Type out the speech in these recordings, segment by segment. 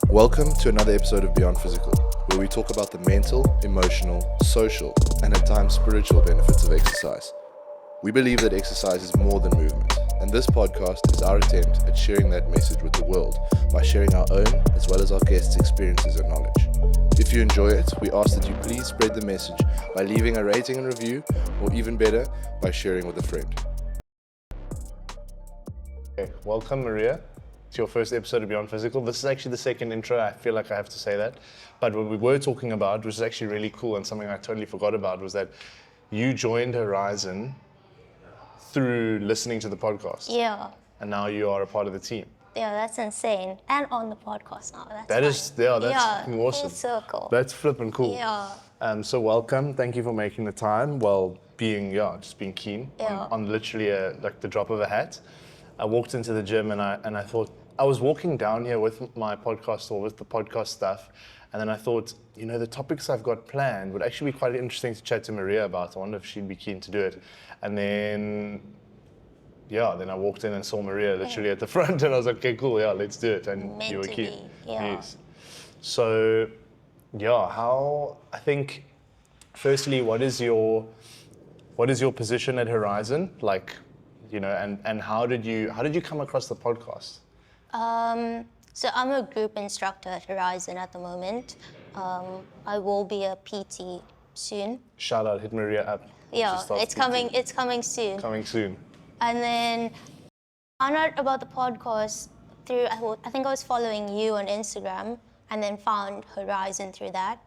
Welcome to another episode of Beyond Physical, where we talk about the mental, emotional, social, and at times spiritual benefits of exercise. We believe that exercise is more than movement, and this podcast is our attempt at sharing that message with the world by sharing our own as well as our guests' experiences and knowledge. If you enjoy it, we ask that you please spread the message by leaving a rating and review, or even better, by sharing with a friend. Okay, welcome Maria to your first episode of Beyond Physical. This is actually the second intro, I feel like I have to say that. But what we were talking about, which is actually really cool and something I totally forgot about, was that you joined Horizen through listening to the podcast. Yeah. And now you are a part of the team. Yeah, that's insane. And on the podcast now. That's fucking awesome. Full circle. That's flipping cool. Yeah. So welcome. Thank you for making the time. Well, just being keen on literally like the drop of a hat. I walked into the gym and I thought, I was walking down here with my podcast or with the podcast stuff, and then I thought, the topics I've got planned would actually be quite interesting to chat to Maria about. I wonder if she'd be keen to do it. And then I walked in and saw Maria literally at the front, and I was like, okay, cool, let's do it. And you were keen. Yes. So, I think, firstly, what is your position at Horizen? Like, and how did you come across the podcast? So I'm a group instructor at Horizen at the moment. I will be a PT soon. Shout out, hit Maria up. Yeah, it's coming soon. Coming soon. And then I found out about the podcast through, I think I was following you on Instagram and then found Horizen through that.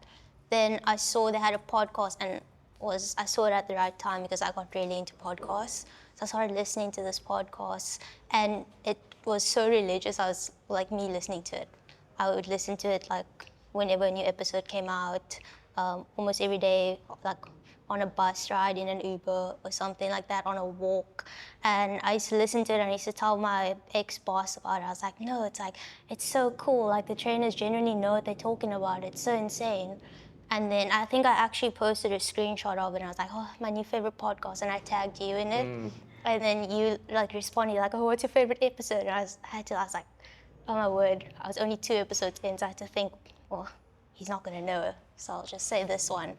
Then I saw they had a podcast and I saw it at the right time because I got really into podcasts. So I started listening to this podcast and it was so religious. I was like me listening to it. I would listen to it like whenever a new episode came out, almost every day, like on a bus ride, in an Uber or something like that, on a walk. And I used to listen to it and I used to tell my ex-boss about it. I was like, no, it's so cool. Like the trainers genuinely know what they're talking about. It's so insane. And then I think I actually posted a screenshot of it and I was like, oh, my new favorite podcast, and I tagged you in it. And then you responded like, oh, what's your favorite episode? And I was like, oh my word, I was only 2 episodes in, so I had to think, well, he's not gonna know, so I'll just say this one.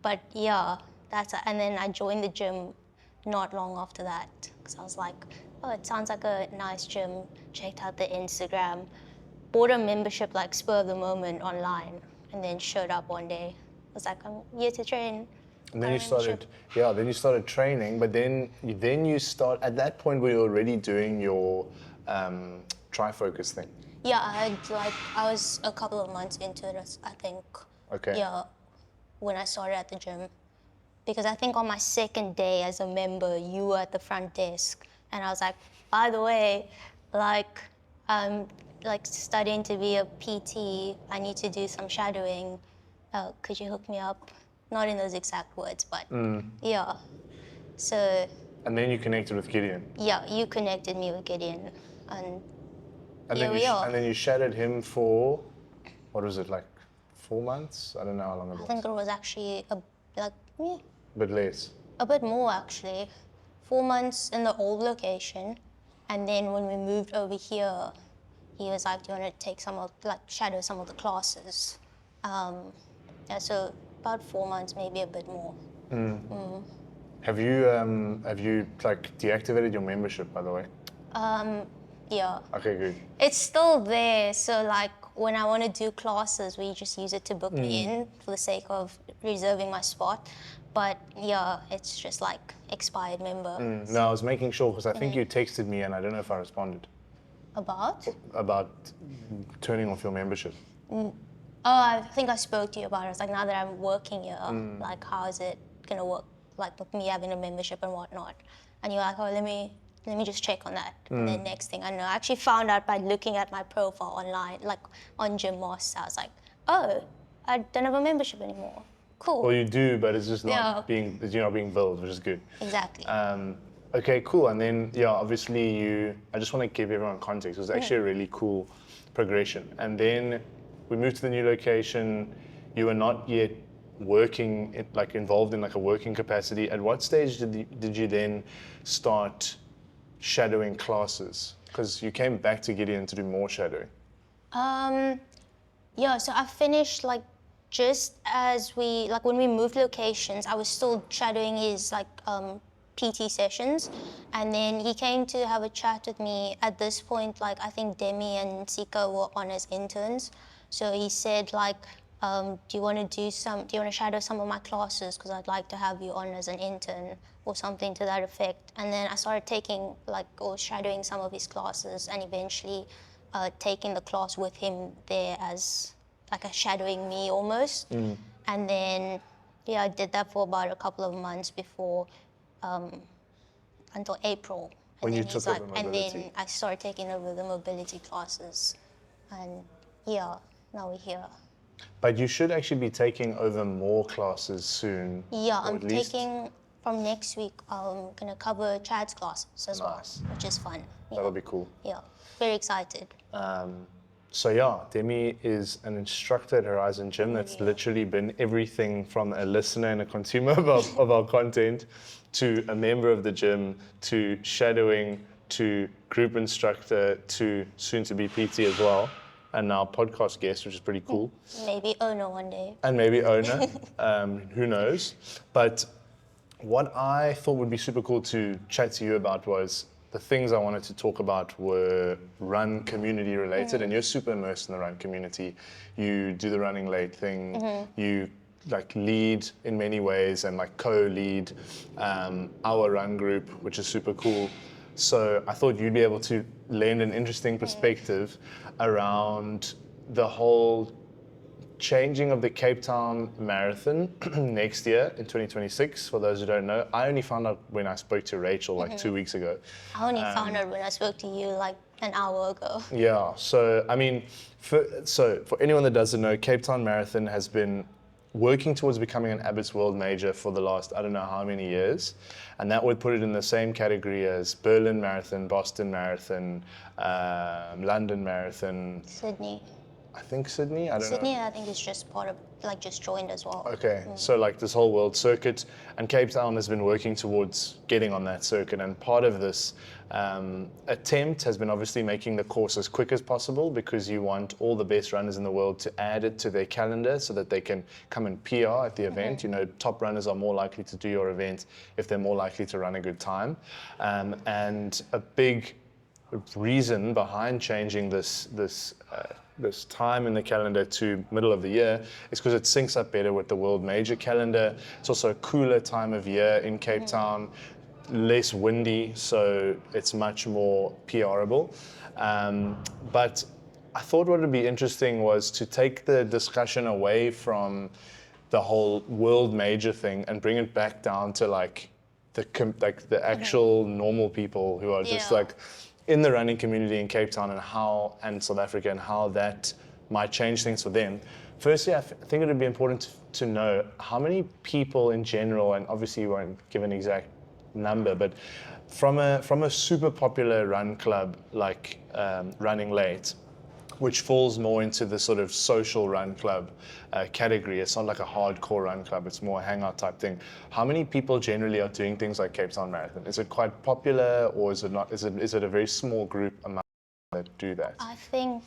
But and then I joined the gym not long after that, because I was like, oh, it sounds like a nice gym. Checked out the Instagram, bought a membership like spur of the moment online, and then showed up one day. I was like, I'm here to train. And then you started training, but then you start, at that point were you already doing your tri-focus thing? Yeah, I was a couple of months into it, I think. Okay. Yeah, when I started at the gym. Because I think on my second day as a member, you were at the front desk. And I was like, by the way, I'm studying to be a PT. I need to do some shadowing. Could you hook me up? Not in those exact words, but yeah. So. And then you connected with Gideon. Yeah, you connected me with Gideon, and here we are. And then you shadowed him for, what was it, like 4 months? I don't know how long it was. I think it was actually a bit less. A bit more actually. 4 months in the old location, and then when we moved over here, he was like, "Do you want to take shadow some of the classes?" So about 4 months, maybe a bit more. Have you deactivated your membership, by the way? Yeah. Okay, good. It's still there, so when I want to do classes, we just use it to book me in for the sake of reserving my spot. But yeah, it's just like expired member. No, I was making sure because I think you texted me and I don't know if I responded. About? About turning off your membership. Oh, I think I spoke to you about it. It's like, now that I'm working here, how is it gonna work? Like with me having a membership and whatnot. And you're like, oh, let me just check on that. And then next thing I know, I actually found out by looking at my profile online, like on Gym Moss. I was like, oh, I don't have a membership anymore. Cool. Well, you do, but it's just not being billed, which is good. Exactly. Okay, cool. And then, obviously I just want to give everyone context. It was actually a really cool progression. And then we moved to the new location. You were not yet working, involved in a working capacity. At what stage did you then start shadowing classes? Because you came back to Gideon to do more shadowing. Yeah, so I finished like just as when we moved locations, I was still shadowing his PT sessions, and then he came to have a chat with me. At this point, like I think Demi and Sika were on as interns, so he said like, do you want to shadow some of my classes, because I'd like to have you on as an intern or something to that effect. And then I started taking or shadowing some of his classes, and eventually taking the class with him there as like a shadowing me almost. And then I did that for about a couple of months before until April. When you then took over and mobility. then I started taking over the mobility classes, and now we're here. But you should actually be taking over more classes soon. Yeah, or I'm at least- taking from next week. I'm gonna cover Chad's classes as well, Nice. which is fun. That'll be cool. Yeah, very excited. So yeah, Demi is an instructor at Horizen Gym that's literally been everything from a listener and a consumer of our content to a member of the gym to shadowing to group instructor to soon to be PT as well, and now podcast guest, which is pretty cool. Maybe owner one day. And maybe owner, who knows. But what I thought would be super cool to chat to you about was the things I wanted to talk about were run community related, and you're super immersed in the run community. You do the running late thing, you like lead in many ways and like co-lead our run group, which is super cool. So I thought you'd be able to lend an interesting perspective around the whole changing of the Cape Town Marathon next year in 2026. For those who don't know, I only found out when I spoke to Rachel like 2 weeks ago. I only found out when I spoke to you like an hour ago. Yeah, so I mean, for anyone that doesn't know, Cape Town Marathon has been working towards becoming an Abbott's World Major for the last I don't know how many years, and that would put it in the same category as Berlin Marathon, Boston Marathon, London Marathon. Sydney. I think Sydney. I don't know. Sydney, I think is just part of just joined as well. Okay, so like this whole world circuit, and Cape Town has been working towards getting on that circuit, and part of this attempt has been obviously making the course as quick as possible, because you want all the best runners in the world to add it to their calendar so that they can come and PR at the event. You know, top runners are more likely to do your event if they're more likely to run a good time, and a big reason behind changing this time in the calendar to middle of the year is because it syncs up better with the World Major calendar. It's also a cooler time of year in Cape Town, less windy, so it's much more PRable. But I thought what would be interesting was to take the discussion away from the whole World Major thing and bring it back down to like the actual normal people who are just like in the running community in Cape Town and South Africa, and how that might change things for them. Firstly, I think it would be important to know how many people in general, and obviously you won't give an exact number, but from a super popular run club like Running Late, which falls more into the sort of social run club category. It's not like a hardcore run club, it's more a hangout type thing. How many people generally are doing things like Cape Town Marathon? Is it quite popular, or is it not? Is it a very small group amount that do that? I think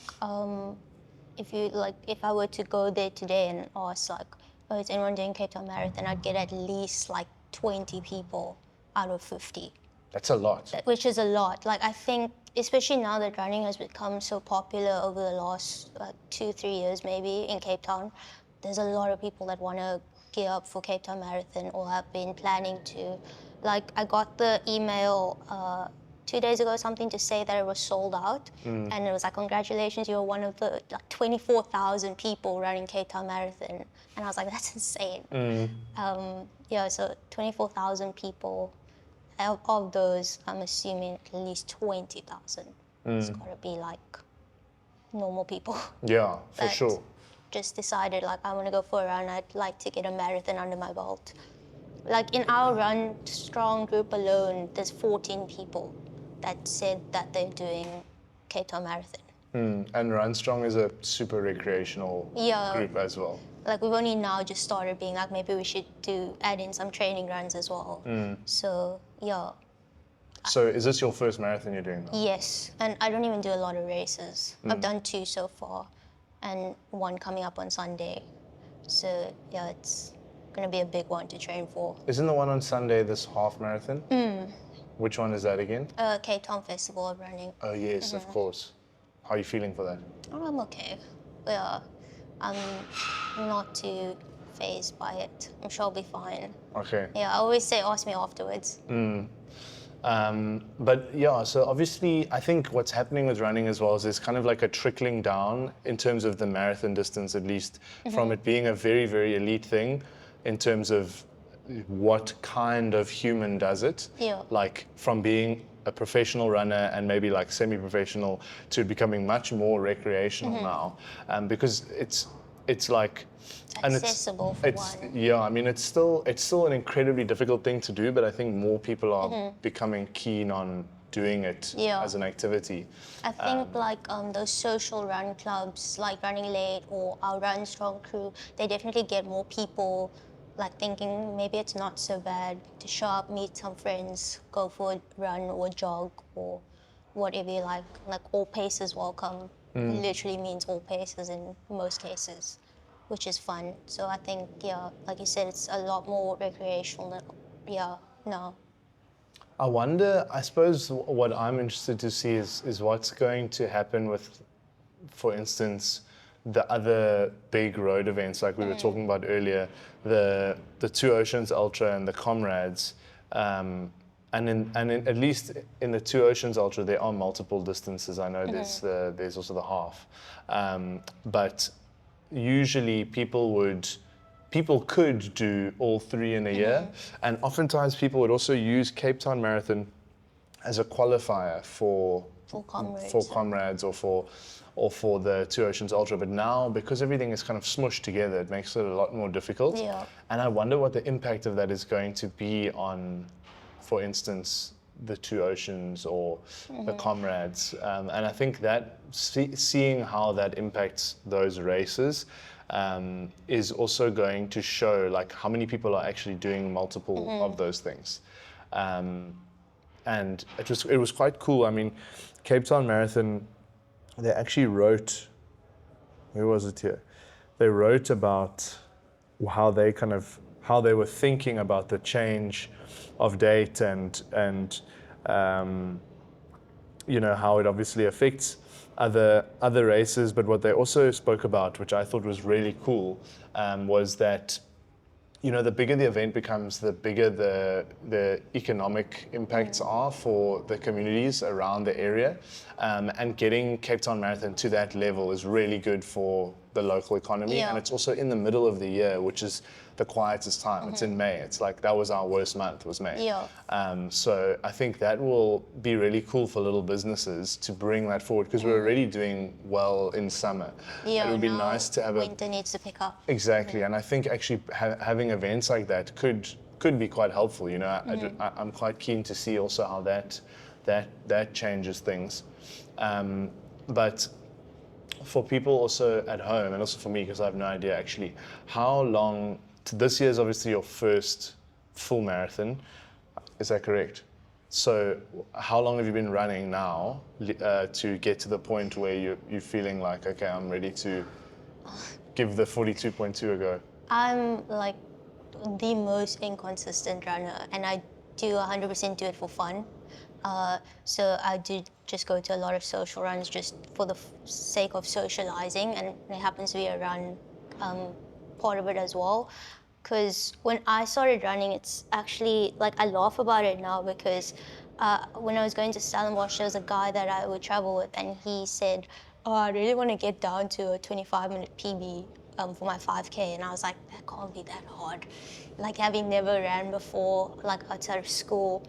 if I were to go there today and ask like, oh, is anyone doing Cape Town Marathon, I'd get at least like 20 people out of 50. That's a lot. Which is a lot. Like I think, especially now that running has become so popular over the last 2-3 years maybe in Cape Town, there's a lot of people that want to gear up for Cape Town Marathon or have been planning to. Like I got the email 2 days ago, something to say that it was sold out, and it was like, congratulations, you're one of the 24,000 people running Cape Town Marathon, and I was like, that's insane. So 24,000 people. Of those, I'm assuming at least 20,000. It's got to be like normal people. Yeah, for sure. Just decided like I want to go for a run. I'd like to get a marathon under my belt. Like in our Run Strong group alone, there's 14 people that said that they're doing Cape Town Marathon. And Run Strong is a super recreational group as well. Like we've only now just started being like, maybe we should add in some training runs as well. So yeah. So is this your first marathon you're doing now? Yes, and I don't even do a lot of races. I've done 2 so far. and one coming up on Sunday. So yeah, it's gonna be a big one to train for. Isn't the one on Sunday this half marathon? Which one is that again? Cape Town Festival of Running. Oh yes, of course. How are you feeling for that? Oh, I'm okay. Yeah, I'm not too phased by it. I'm sure I'll be fine. Okay. Yeah, I always say ask me afterwards. But yeah, so obviously I think what's happening with running as well is there's kind of like a trickling down in terms of the marathon distance, at least from it being a very, very elite thing in terms of what kind of human does it. Yeah. Like from being a professional runner and maybe like semi-professional to becoming much more recreational now, because it's like and Accessible for one. yeah, I mean it's still an incredibly difficult thing to do, but I think more people are becoming keen on doing it Yeah. as an activity. I think like those social run clubs like Running Late or our Run Strong crew, they definitely get more people like thinking maybe it's not so bad to show up, meet some friends, go for a run or jog or whatever you like. Like all paces welcome literally means all paces in most cases, which is fun. So I think, yeah, like you said, it's a lot more recreational than, yeah, no. I wonder, I suppose what I'm interested to see is what's going to happen with, for instance, the other big road events like we were talking about earlier, the Two Oceans Ultra and the Comrades. At least in the Two Oceans Ultra, there are multiple distances. I know there's also the half. But usually people could do all three in a year, and oftentimes people would also use Cape Town Marathon as a qualifier for Comrades or for the Two Oceans Ultra. But now, because everything is kind of smushed together, it makes it a lot more difficult. Yeah. And I wonder what the impact of that is going to be on, for instance, the Two Oceans or the Comrades. And I think that seeing how that impacts those races is also going to show like how many people are actually doing multiple of those things. And it was quite cool. I mean, Cape Town Marathon, they actually wrote, where was it here? They wrote about how they were thinking about the change of date and you know, how it obviously affects other races. But what they also spoke about, which I thought was really cool, was that, you know, the bigger the event becomes, the bigger the economic impacts are for the communities around the area. And getting Cape Town Marathon to that level is really good for the local economy. Yeah. And it's also in the middle of the year, which is the quietest time. It's in May. It's like, that was our worst month, was May. Yeah. So I think that will be really cool for little businesses to bring that forward, because we're already doing well in summer. Yeah, It would be now nice to have winter needs to pick up. Exactly, and I think actually having events like that could be quite helpful. You know, I'm quite keen to see also how that changes things. But for people also at home, and also for me, because I have no idea actually, how long? This year is obviously your first full marathon. Is that correct? So how long have you been running now to get to the point where you're feeling like, okay, I'm ready to give the 42.2 a go? I'm like the most inconsistent runner, and I do 100% do it for fun. So I do just go to a lot of social runs just for the sake of socializing, and it happens to be a run part of it as well. Because when I started running, it's actually, like, I laugh about it now because when I was going to Stellenbosch, there was a guy that I would travel with, and he said, oh, I really want to get down to a 25-minute PB for my 5K. And I was like, that can't be that hard. Like, having never ran before, like, outside of school.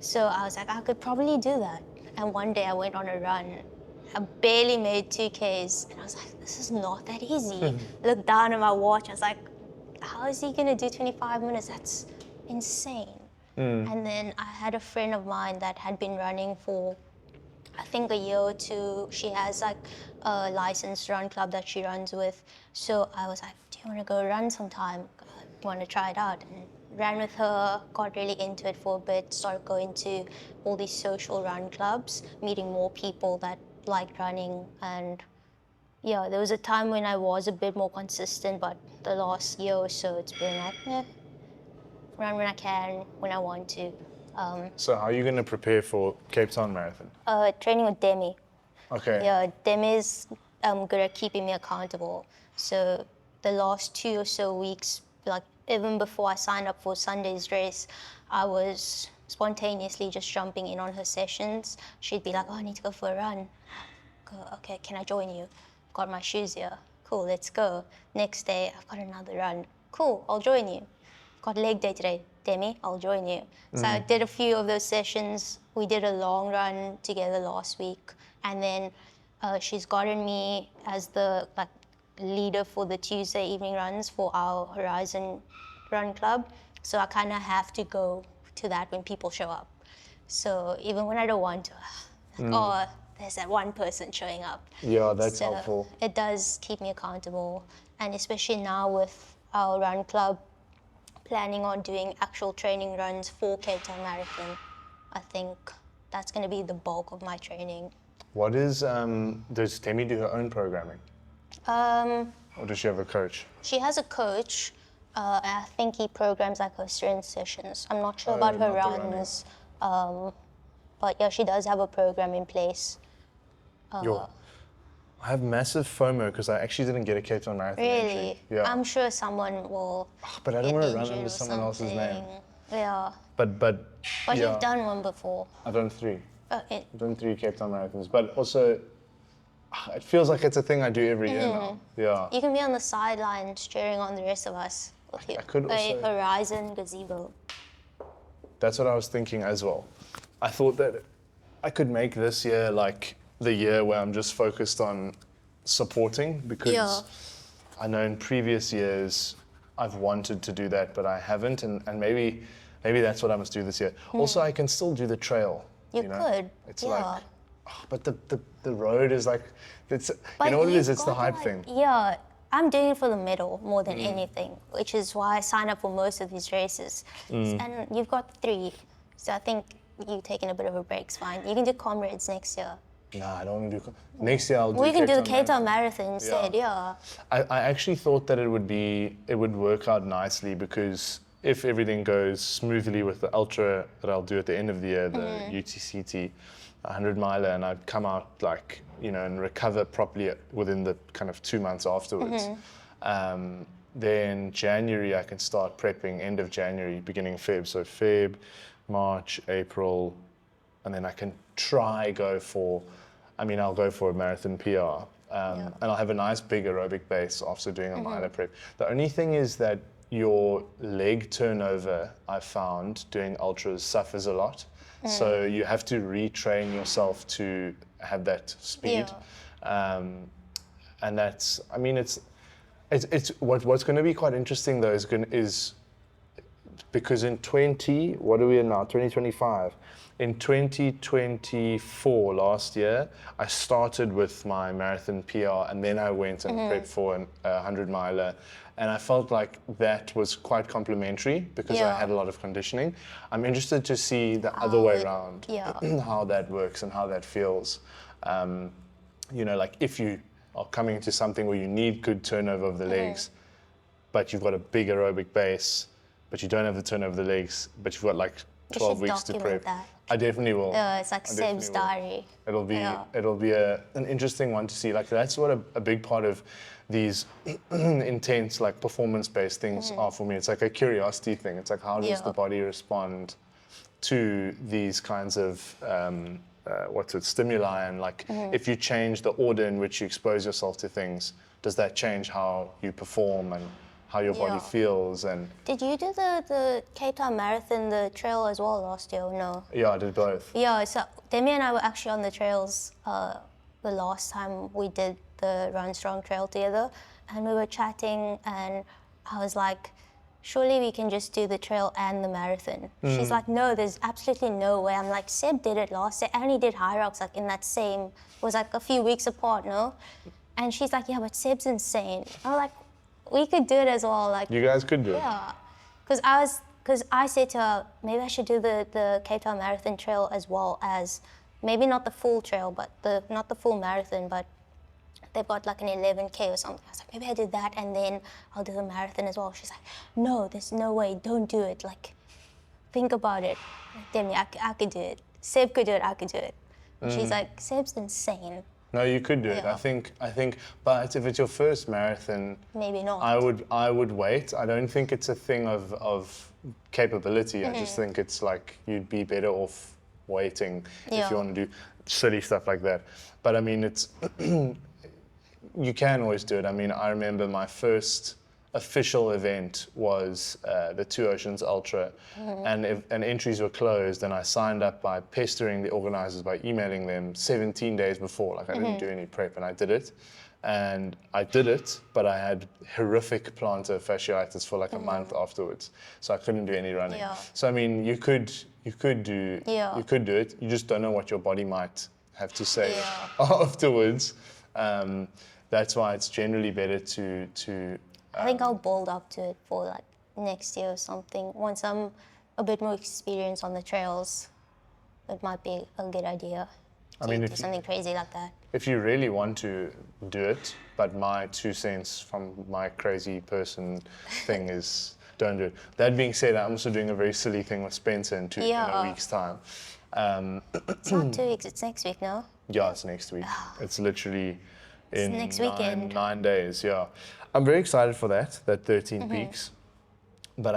So I was like, I could probably do that. And one day I went on a run. I barely made 2Ks. And I was like, this is not that easy. Looked down at my watch. I was like, how is he going to do 25 minutes? That's insane. And then I had a friend of mine that had been running for, I think, a year or two. She has like a licensed run club that she runs with. So I was like, do you want to go run sometime? You want to try it out? And ran with her, got really into it for a bit, started going to all these social run clubs, meeting more people that liked running, and Yeah, there was a time when I was a bit more consistent, but the last year or so, it's been like, run when I can, when I want to. So how are you going to prepare for Cape Town Marathon? Training with Demi. Okay. Yeah, Demi's good at keeping me accountable. So the last 2 or so weeks, like even before I signed up for Sunday's race, I was spontaneously just jumping in on her sessions. She'd be like, "Oh, I need to go for a run." Go, "Okay, can I join you? Got my shoes here. Cool, let's go." Next day, I've got another run. Cool, I'll join you. Got leg day today. Demi, I'll join you. So I did a few of those sessions. We did a long run together last week. And then she's gotten me as the leader for the Tuesday evening runs for our Horizen run club. So I kind of have to go to that when people show up. So even when I don't want to, oh, there's that one person showing up. Yeah, that's So helpful. it does keep me accountable. And especially now with our run club, planning on doing actual training runs for Cape Town Marathon. I think that's going to be the bulk of my training. What is, does Demi do her own programming? Or does she have a coach? She has a coach. I think he programs like her strength sessions. I'm not sure about her not the runs. But yeah, she does have a program in place. I have massive FOMO because I actually didn't get a Cape Town Marathon Really? entry. Yeah. I'm sure someone will. But I don't want to run injured under or someone else's name. something. Yeah. But But yeah, you've done one before. I've done 3. Okay. I've done 3 Cape Town Marathons. But also, it feels like it's a thing I do every year now. Yeah. You can be on the sidelines cheering on the rest of us. I could a also- Horizen gazebo. That's what I was thinking as well. I thought that I could make this year like the year where I'm just focused on supporting because Yeah. I know in previous years I've wanted to do that, but I haven't, and maybe that's what I must do this year. Also, I can still do the trail. You know? could, It's yeah. like, but the road is like, it's But you know what it is? you've It's the got, hype like- thing. Yeah, I'm doing it for the medal more than anything, which is why I sign up for most of these races. And you've got 3, so I think you taking a bit of a break's fine. You can do comrades next year. Nah, I don't want to do. Next year I'll do. We can do the Town Cape Town Marathon. Marathon instead, yeah. I actually thought that it would work out nicely because if everything goes smoothly with the ultra that I'll do at the end of the year, the UTCT 100 miler, and I'd come out like, and recover properly within the kind of 2 months afterwards. Then January I can start prepping, end of January, beginning of Feb. So Feb, March, April, and then I can I'll go for a marathon PR. And I'll have a nice big aerobic base after doing a miler prep. The only thing is that your leg turnover, I found, doing ultras suffers a lot. So you have to retrain yourself to have that speed. And that's, it's what's going to be quite interesting though is because in 2025, in 2024 last year, I started with my marathon PR and then I went and prepped for a 100 miler. And I felt like that was quite complimentary because I had a lot of conditioning. I'm interested to see the other way around, how that works and how that feels. Like if you are coming into something where you need good turnover of the legs, but you've got a big aerobic base, but you don't have the turnover of the legs, but you've got like 12 weeks to prep. That. I definitely will. It's like Seb's diary. It'll be an interesting one to see. Like that's what a big part of these intense like performance-based things are for me. It's like a curiosity thing. It's like how does the body respond to these kinds of stimuli, and like if you change the order in which you expose yourself to things, does that change how you perform and how your body feels? And did you do the Cape Town Marathon, the trail as well last year or no? yeah, I did both. Yeah, so Demi and I were actually on the trails the last time we did the Run Strong trail together, and we were chatting and I was like, surely we can just do the trail and the marathon. She's like, no, there's absolutely no way. I'm like, Seb did it last year and he did High Rocks like in that same, it was like a few weeks apart, no? And she's like, yeah, but Seb's insane. I'm like, we could do it as well. Like, you guys could do it. Yeah, because I said to her, maybe I should do the Cape Town Marathon trail as well as, maybe not the full trail, but not the full marathon, but they've got like an 11K or something. I was like, maybe I do that and then I'll do a marathon as well. She's like, no, there's no way, don't do it. Like, think about it. Demi, I could do it. Seb could do it, I could do it. And she's like, Seb's insane. No, you could do it. Yeah. I think, but if it's your first marathon, Maybe not. I would wait. I don't think it's a thing of capability. I just think it's like you'd be better off waiting if you want to do silly stuff like that. But I mean, it's you can always do it. I mean, I remember my first official event was the Two Oceans Ultra, and entries were closed, and I signed up by pestering the organizers by emailing them 17 days before. Like I didn't do any prep, and I did it. And I did it, but I had horrific plantar fasciitis for like a month afterwards, so I couldn't do any running. Yeah. So I mean, you could do it. You just don't know what your body might have to say afterwards. That's why it's generally better to. I think I'll build up to it for like next year or something. Once I'm a bit more experienced on the trails, it might be a good idea to do something crazy like that. If you really want to do it, but my 2 cents from my crazy person thing is don't do it. That being said, I'm also doing a very silly thing with Spencer in a week's time. It's not 2 weeks, it's next week, no? Yeah, it's next week. It's literally in next weekend. 9 days, yeah. I'm very excited for that 13 peaks. But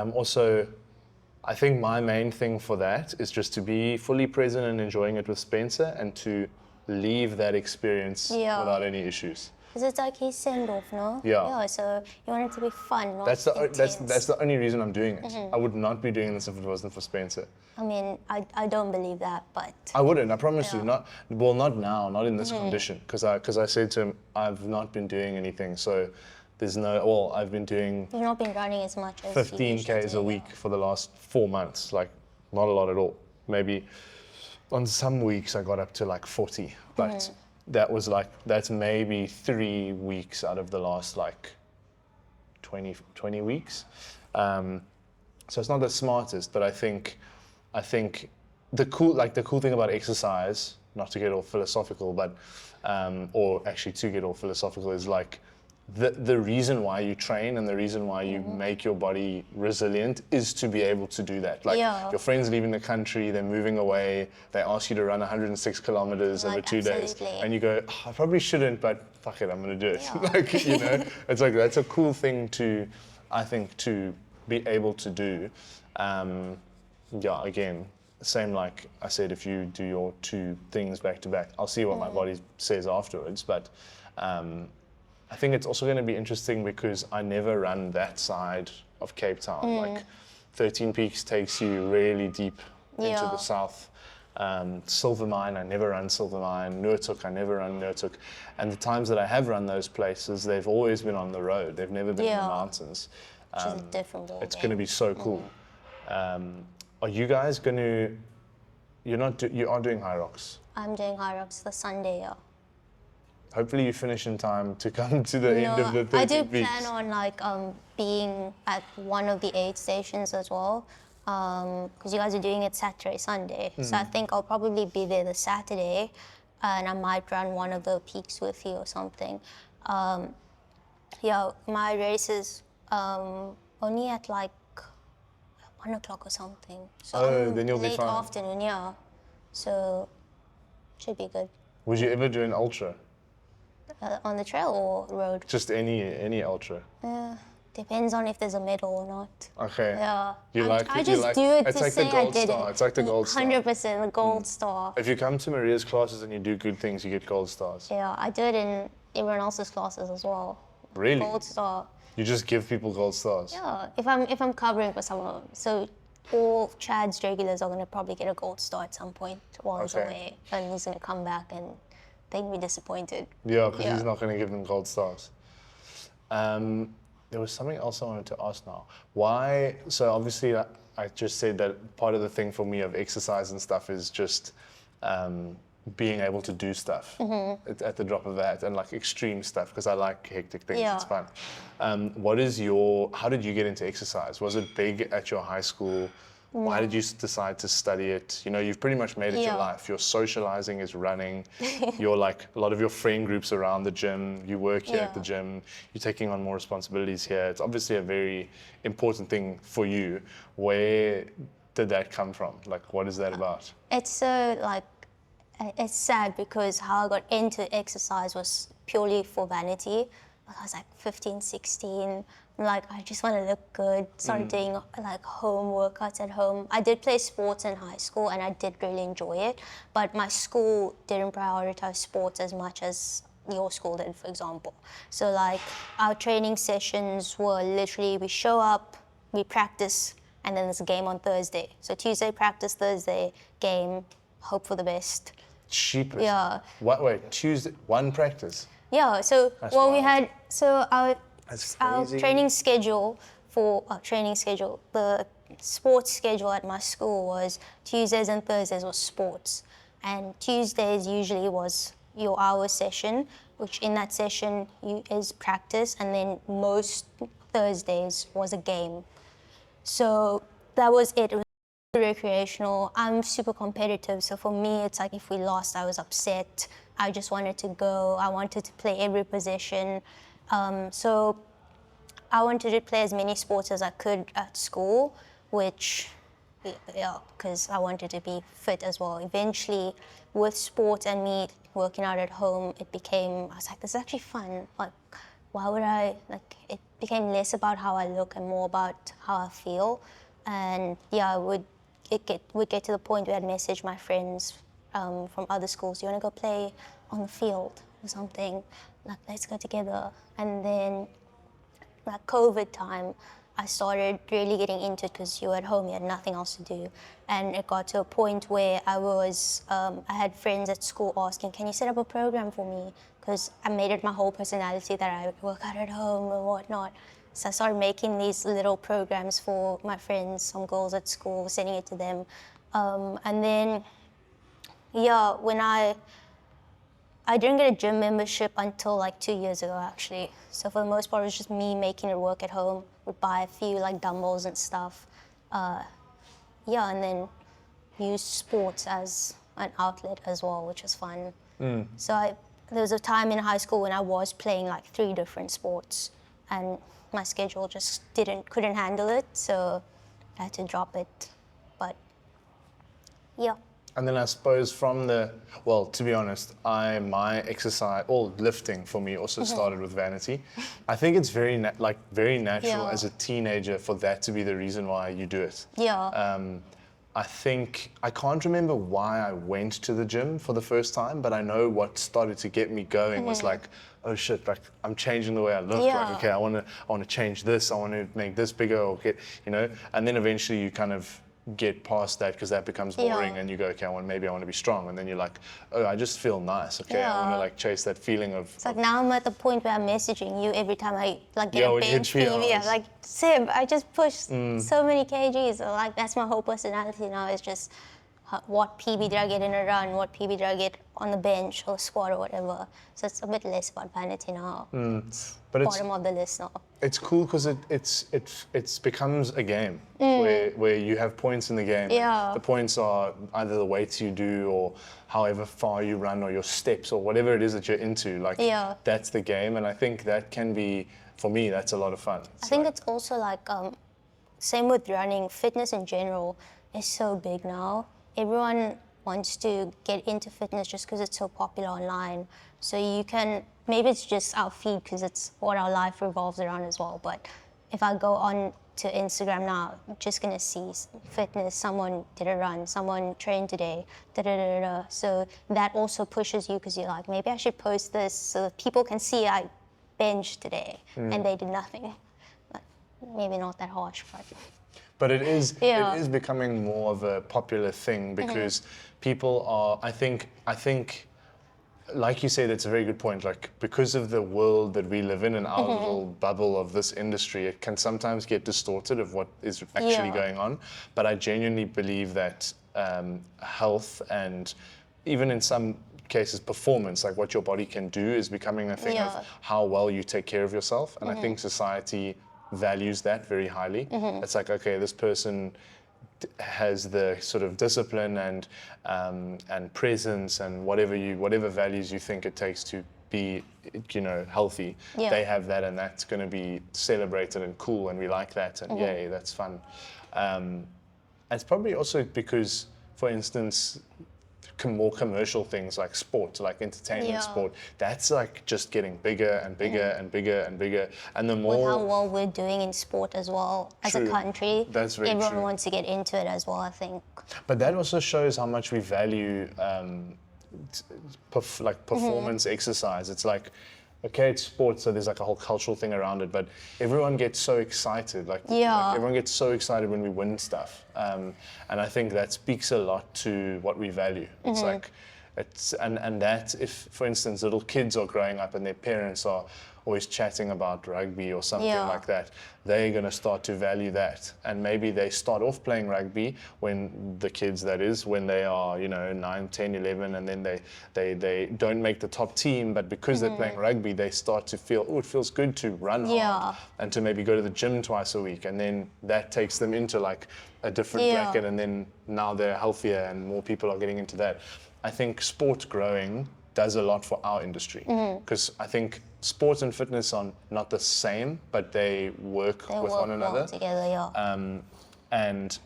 I think my main thing for that is just to be fully present and enjoying it with Spencer and to leave that experience without any issues. Because it's like his send-off, no? Yeah. Yeah, so you want it to be fun, not That's intense. the only reason I'm doing it. I would not be doing this if it wasn't for Spencer. I mean, I don't believe that, but... I wouldn't, I promise you. Not now, not in this condition. Because I said to him, I've not been doing anything, so there's I've been doing... You've not been running as much as 15 Ks a week for the last 4 months, like not a lot at all. Maybe on some weeks I got up to like 40, but that's maybe 3 weeks out of the last like 20 weeks. So it's not the smartest, but I think the cool thing about exercise, not to get all philosophical, but or actually to get all philosophical, is like the reason why you train and the reason why you make your body resilient is to be able to do that. Like your friends leaving the country, they're moving away, they ask you to run 106 kilometers over 2 days, and you go, I probably shouldn't, but fuck it, I'm gonna do it. Like, it's like that's a cool thing I think to be able to do. Again, same like I said, if you do your 2 things back to back, I'll see what my body says afterwards, but I think it's also going to be interesting because I never run that side of Cape Town. Like 13 Peaks takes you really deep into the south. Silvermine, I never run Silvermine. Noordhoek, I never run Noordhoek. And the times that I have run those places, they've always been on the road. They've never been in the mountains. Which is a different ball It's game. going to be so cool. Are you guys going to... You are doing High Rocks? I'm doing High Rocks the Sunday, yeah. Hopefully you finish in time to come to the end of the 13 I do weeks. plan on like being at one of the aid stations as well, because you guys are doing it Saturday, Sunday. So I think I'll probably be there the Saturday, and I might run one of the peaks with you or something. My race is only at like 1 o'clock or something. So then you'll be late fine. afternoon, yeah. So should be good. Would you ever do an ultra? On the trail or road? Just any ultra? Depends on if there's a medal or not. Okay. Yeah. I do it it's to like say the gold I did star. it. It's like the gold star. 100% the gold star. If you come to Maria's classes and you do good things, you get gold stars. Yeah, I do it in everyone else's classes as well. Really? Gold star. You just give people gold stars? Yeah, if I'm covering for someone. So all Chad's regulars are going to probably get a gold star at some point while he's away. And he's going to come back and they'd be disappointed. Yeah, because he's not going to give them gold stars. There was something else I wanted to ask now. Why, so obviously I just said that part of the thing for me of exercise and stuff is just being able to do stuff at the drop of a hat and like extreme stuff because I like hectic things, it's fun. How did you get into exercise? Was it big at your high school? Why did you decide to study it? You know, you've pretty much made it your life. Your socializing is running. You're like a lot of your friend groups around the gym. You work here at the gym. You're taking on more responsibilities here. It's obviously a very important thing for you. Where did that come from? Like, what is that about? It's so like, it's sad because how I got into exercise was purely for vanity. I was like 15, 16. Like, I just want to look good. Started doing like home workouts at home. I did play sports in high school and I did really enjoy it. But my school didn't prioritize sports as much as your school did, for example. So like our training sessions were literally, we show up, we practice, and then there's a game on Thursday. So Tuesday practice, Thursday game, hope for the best. Cheapest. Yeah. What? Wait, Tuesday, one practice? Yeah, so That's well, we wild. had, so our crazy. training schedule the sports schedule at my school was Tuesdays and Thursdays was sports. And Tuesdays usually was your hour session, which in that session is practice, and then most Thursdays was a game. So that was it. It was recreational. I'm super competitive, so for me, it's like if we lost, I was upset. I just wanted to go. I wanted to play every position. So I wanted to play as many sports as I could at school, which, yeah, because I wanted to be fit as well. Eventually, with sports and me working out at home, I was like, this is actually fun. Like, why would like, it became less about how I look and more about how I feel. And yeah, would get to the point where I'd message my friends from other schools, you want to go play on the field or something? Like, let's go together. And then, like COVID time, I started really getting into it because you were at home, you had nothing else to do. And it got to a point where I had friends at school asking, can you set up a program for me? Because I made it my whole personality that I would work out at home and whatnot. So I started making these little programs for my friends, some girls at school, sending it to them. And then, yeah, when I didn't get a gym membership until like 2 years ago, actually. So for the most part, it was just me making it work at home. Would buy a few like dumbbells and stuff. Yeah, and then use sports as an outlet as well, which was fun. So there was a time in high school when I was playing like 3 different sports, and my schedule just couldn't handle it, so I had to drop it. But yeah. And then I suppose to be honest, my exercise, or lifting for me also started with vanity. I think it's very natural as a teenager for that to be the reason why you do it. Yeah. I can't remember why I went to the gym for the first time, but I know what started to get me going was like, oh shit, like I'm changing the way I look. Yeah. Like, okay, I want to change this. I want to make this bigger, or and then eventually you kind of get past that because that becomes boring, and you go, okay, maybe I want to be strong, and then you're like, oh, I just feel nice. Okay, I want to like chase that feeling of. It's like now I'm at the point where I'm messaging you every time I like get a when you bench hit PB. I'm PRs. like, Sib, I just pushed so many kgs. So, like, that's my whole personality now. Is just what PB did I get in a run? What PB did I get on the bench or squat or whatever? So it's a bit less about vanity now. It's But bottom of the list now. It's cool because it becomes a game where you have points in the game. Yeah. The points are either the weights you do or however far you run or your steps or whatever it is that you're into. Like, that's the game, and I think that can be, for me, that's a lot of fun. I think it's also like, same with running, fitness in general is so big now. Everyone wants to get into fitness just because it's so popular online. So you can, maybe it's just our feed because it's what our life revolves around as well. But if I go on to Instagram now, I'm just gonna see fitness, someone did a run, someone trained today, da-da-da-da. So that also pushes you because you're like, maybe I should post this so that people can see I benched today and they did nothing. But maybe not that harsh, But it is becoming more of a popular thing because people are, I think, like you said, it's a very good point. Like, because of the world that we live in our little bubble of this industry, it can sometimes get distorted of what is actually going on. But I genuinely believe that health and even in some cases performance, like what your body can do, is becoming a thing of how well you take care of yourself. And I think society values that very highly. It's like, okay, this person has the sort of discipline and presence and whatever values you think it takes to be, healthy. Yeah. They have that, and that's going to be celebrated and cool, and we like that, and yay, that's fun. It's probably also because, for instance, more commercial things like sport, like entertainment sport, that's like just getting bigger and bigger and bigger and bigger. And the more... With how well we're doing in sport as well as a country, that's very everyone true. wants to get into it as well, I think. But that also shows how much we value performance exercise. It's like, okay, it's sports, so there's like a whole cultural thing around it, but everyone gets so excited. Like everyone gets so excited when we win stuff. And I think that speaks a lot to what we value. It's like, and that if, for instance, little kids are growing up and their parents are always chatting about rugby or something like that, they're going to start to value that. And maybe they start off playing rugby when the kids, that is, when they are, 9, 10, 11, and then they don't make the top team, but because they're playing rugby, they start to feel, it feels good to run hard and to maybe go to the gym twice a week. And then that takes them into like a different bracket, and then now they're healthier and more people are getting into that. I think sport growing does a lot for our industry, because I think sports and fitness are not the same, but they work with one another. Well together, And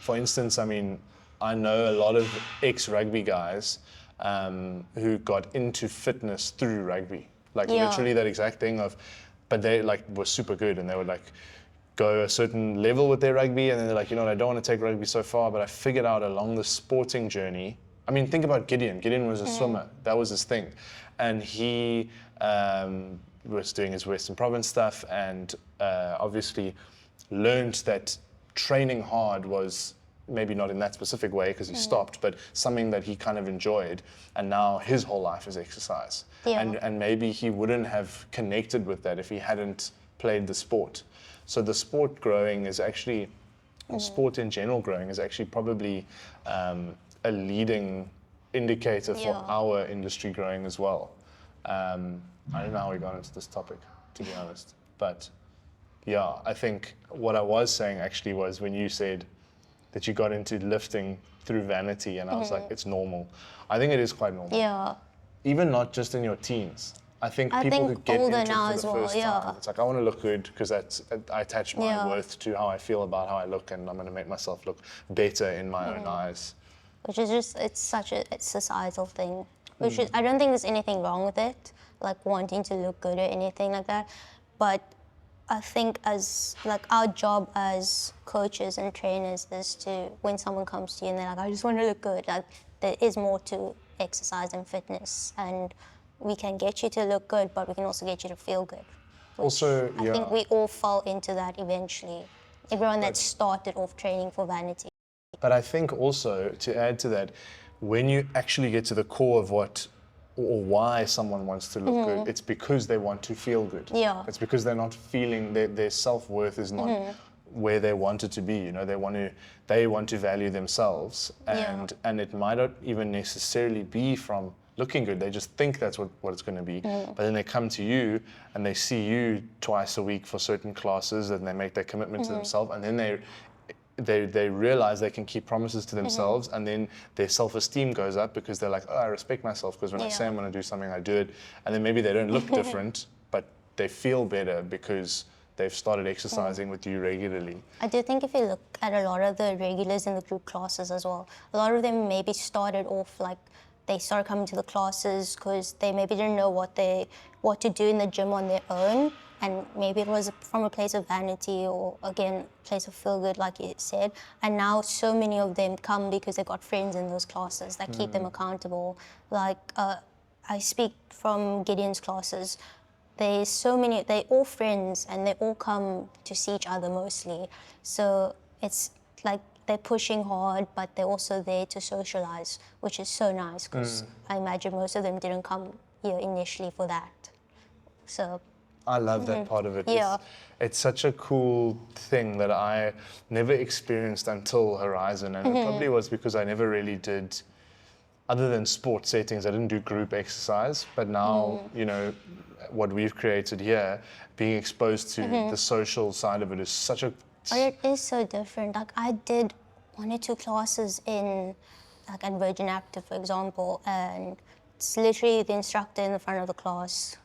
for instance, I mean, I know a lot of ex-rugby guys who got into fitness through rugby. Like literally that exact thing of, but they like were super good, and they would like go a certain level with their rugby, and then they're like, I don't want to take rugby so far, but I figured out along the sporting journey. I mean, think about Gideon. Gideon was a swimmer. That was his thing. And he was doing his Western Province stuff, and obviously learned that training hard was maybe not in that specific way because he stopped, but something that he kind of enjoyed. And now his whole life is exercise. And maybe he wouldn't have connected with that if he hadn't played the sport. So the sport growing is actually, sport in general growing is actually probably a leading indicator for our industry growing as well. I don't know how we got into this topic, to be honest. But yeah, I think what I was saying actually was when you said that you got into lifting through vanity, and I was like, it's normal. I think it is quite normal. Yeah. Even not just in your teens. I think people who get into it for the first time, it's like, I want to look good because I attach my worth to how I feel about how I look, and I'm going to make myself look better in my own eyes. Which is just, it's such a societal thing. Which is, I don't think there's anything wrong with it, like wanting to look good or anything like that. But I think as, like, our job as coaches and trainers is to, when someone comes to you and they're like, I just want to look good, like, there is more to exercise and fitness, and we can get you to look good, but we can also get you to feel good. Also, I think we all fall into that eventually. Everyone that started off training for vanity. But I think also, to add to that, when you actually get to the core of what or why someone wants to look good, it's because they want to feel good. Yeah. It's because they're not feeling, their self-worth is not where they want it to be. They want to value themselves, and it might not even necessarily be from looking good. They just think that's what it's going to be. But then they come to you and they see you twice a week for certain classes, and they make that commitment to themselves, and then they realize they can keep promises to themselves, and then their self-esteem goes up because they're like, oh, I respect myself because when I say I'm going to do something, I do it. And then maybe they don't look different, but they feel better because they've started exercising with you regularly. I do think if you look at a lot of the regulars in the group classes as well, a lot of them maybe started off like, they started coming to the classes because they maybe didn't know what to do in the gym on their own, and maybe it was from a place of vanity or, again, place of feel good, like you said. And now so many of them come because they've got friends in those classes that keep them accountable. Like, I speak from Gideon's classes. There's so many, they're all friends and they all come to see each other mostly. So it's like, they're pushing hard, but they're also there to socialize, which is so nice because I imagine most of them didn't come here initially for that. So I love that part of it. It's such a cool thing that I never experienced until Horizen, and it probably was because I never really did, other than sport settings, I didn't do group exercise. But now, what we've created here, being exposed to the social side of it is such a... It is so different. Like, I did one or two classes in, like at Virgin Active, for example, and it's literally the instructor in the front of the class.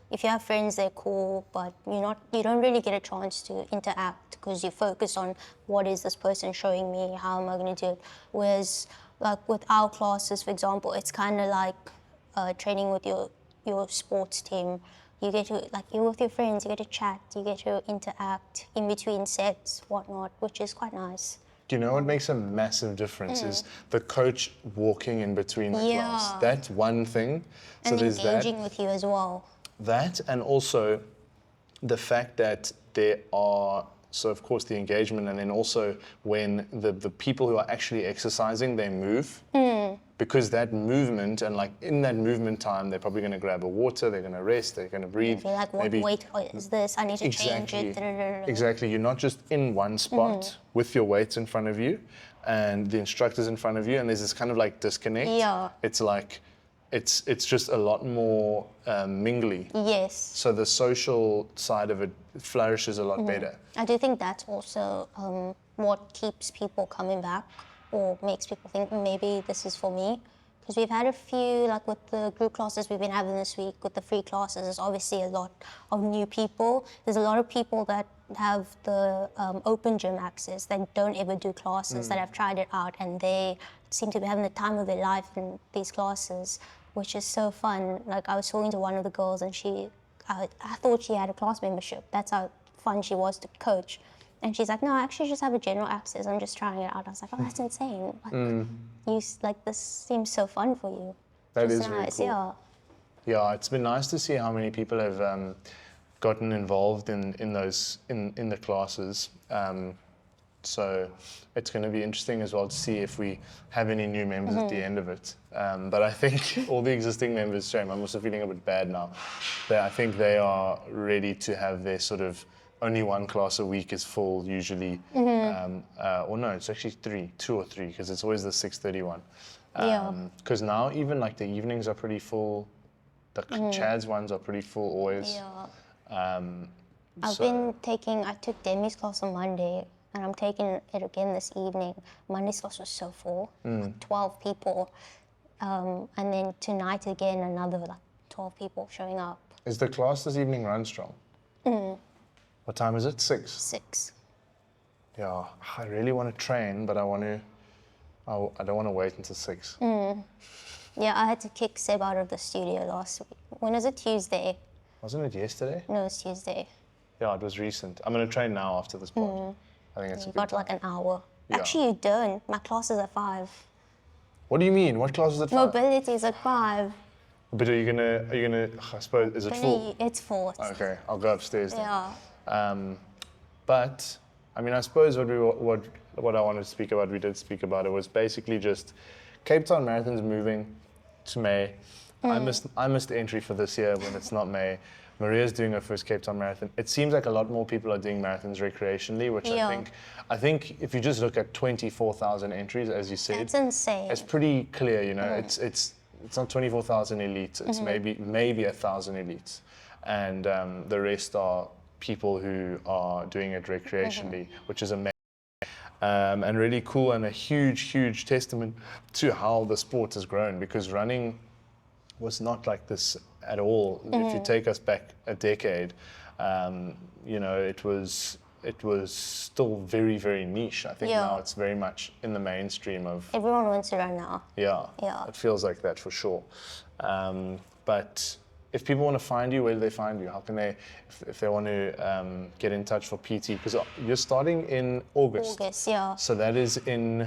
If you have friends, they're cool, but you don't really get a chance to interact because you focus on what is this person showing me, how am I going to do it. Whereas, like with our classes, for example, it's kind of like training with your sports team. You get to, like, you're with your friends, you get to chat, you get to interact in between sets, whatnot, which is quite nice. Do you know what makes a massive difference is the coach walking in between the class. That's one thing. So And there's engaging with you as well. that, and also the fact that there are, so of course the engagement, and then also when the people who are actually exercising, they move. Because that movement, and like in that movement time, they're probably going to grab a water, they're going to rest, they're going to breathe. You're like, what weight is this? I need to change Exactly. it. Exactly. You're not just in one spot with your weights in front of you and the instructors in front of you, and there's this kind of like disconnect. Yeah. It's like, it's just a lot more mingly. Yes. So the social side of it flourishes a lot better. I do think that's also what keeps people coming back or makes people think maybe this is for me. Because we've had a few, like with the group classes we've been having this week, with the free classes, there's obviously a lot of new people. There's a lot of people that have the open gym access that don't ever do classes, that have tried it out, and they seem to be having the time of their life in these classes, which is so fun. Like I was talking to one of the girls and I thought she had a class membership. That's how fun she was to coach. And she's like, no, I actually just have a general access. I'm just trying it out. I was like, oh, that's insane. Like, this seems so fun for you. That Just is very nice, cool. yeah. Yeah, it's been nice to see how many people have gotten involved in the classes. So it's going to be interesting as well to see if we have any new members at the end of it. But I think all the existing members, shame, I'm also feeling a bit bad now. I think they are ready to have their sort of only one class a week is full usually. Or no, it's actually two or three, because it's always the 6:30 one. Because now even like the evenings are pretty full. The Chad's ones are pretty full always. Yeah. I took Demi's class on Monday, and I'm taking it again this evening. Monday's class was so full, like 12 people. And then tonight again, another like 12 people showing up. Is the class this evening run strong? What time is it? 6? 6. Yeah, I really want to train, but I don't want to wait until 6. Yeah, I had to kick Seb out of the studio last week. When was it? Tuesday? Wasn't it yesterday? No, it's Tuesday. Yeah, it was recent. I'm going to train now after this pod. I think it's a You good got time. like an hour. Yeah. Actually, you don't. My class is at 5. What do you mean? What class is it for? Mobility is at 5. But are you gonna, I suppose, is it full? It's full. Okay, I'll go upstairs then. Yeah. But I mean, I suppose what I wanted to speak about, we did speak about it, was basically just Cape Town Marathon's moving to May. I missed entry for this year when it's not May. Maria's doing her first Cape Town Marathon. It seems like a lot more people are doing marathons recreationally, which I think if you just look at 24,000 entries, as you said, That's insane. it's pretty clear. You know, it's not 24,000 elites. It's maybe 1,000 elites, and the rest are people who are doing it recreationally, which is amazing. And really cool, and a huge testament to how the sport has grown, because running was not like this at all. If you take us back a decade, you know, it was still very niche. I think now it's very much in the mainstream of... Everyone wants to run now. Yeah, it feels like that for sure. But if people want to find you, where do they find you? How can they, if they want to get in touch for PT? Because you're starting in August. August, yeah. So that is in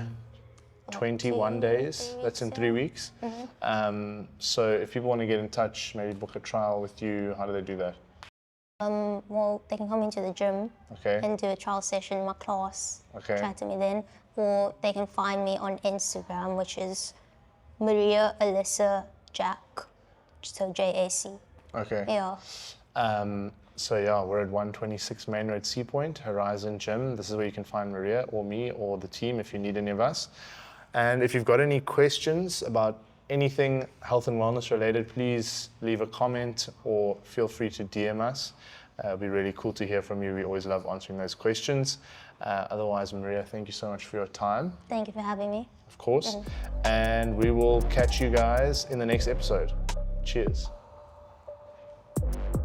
21 days. That's in 3 weeks. So if people want to get in touch, maybe book a trial with you, how do they do that? Well, they can come into the gym and do a trial session in my class. Chat to me then. Or they can find me on Instagram, which is Maria Alyssa Jack. So JAC. Okay. Yeah. So yeah, we're at 126 Main Road Sea Point, Horizen Gym. This is where you can find Maria or me or the team if you need any of us. And if you've got any questions about anything health and wellness related, please leave a comment or feel free to DM us. It'd be really cool to hear from you. We always love answering those questions. Otherwise, Maria, thank you so much for your time. Thank you for having me. Of course. And we will catch you guys in the next episode. Cheers.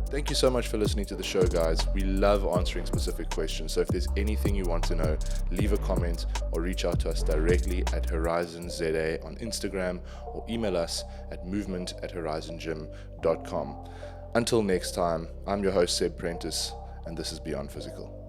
Thank you so much for listening to the show, guys. We love answering specific questions. So if there's anything you want to know, leave a comment or reach out to us directly at Horizen ZA on Instagram or email us at movement@horizengym.com. Until next time, I'm your host, Seb Prentice, and this is Beyond Physical.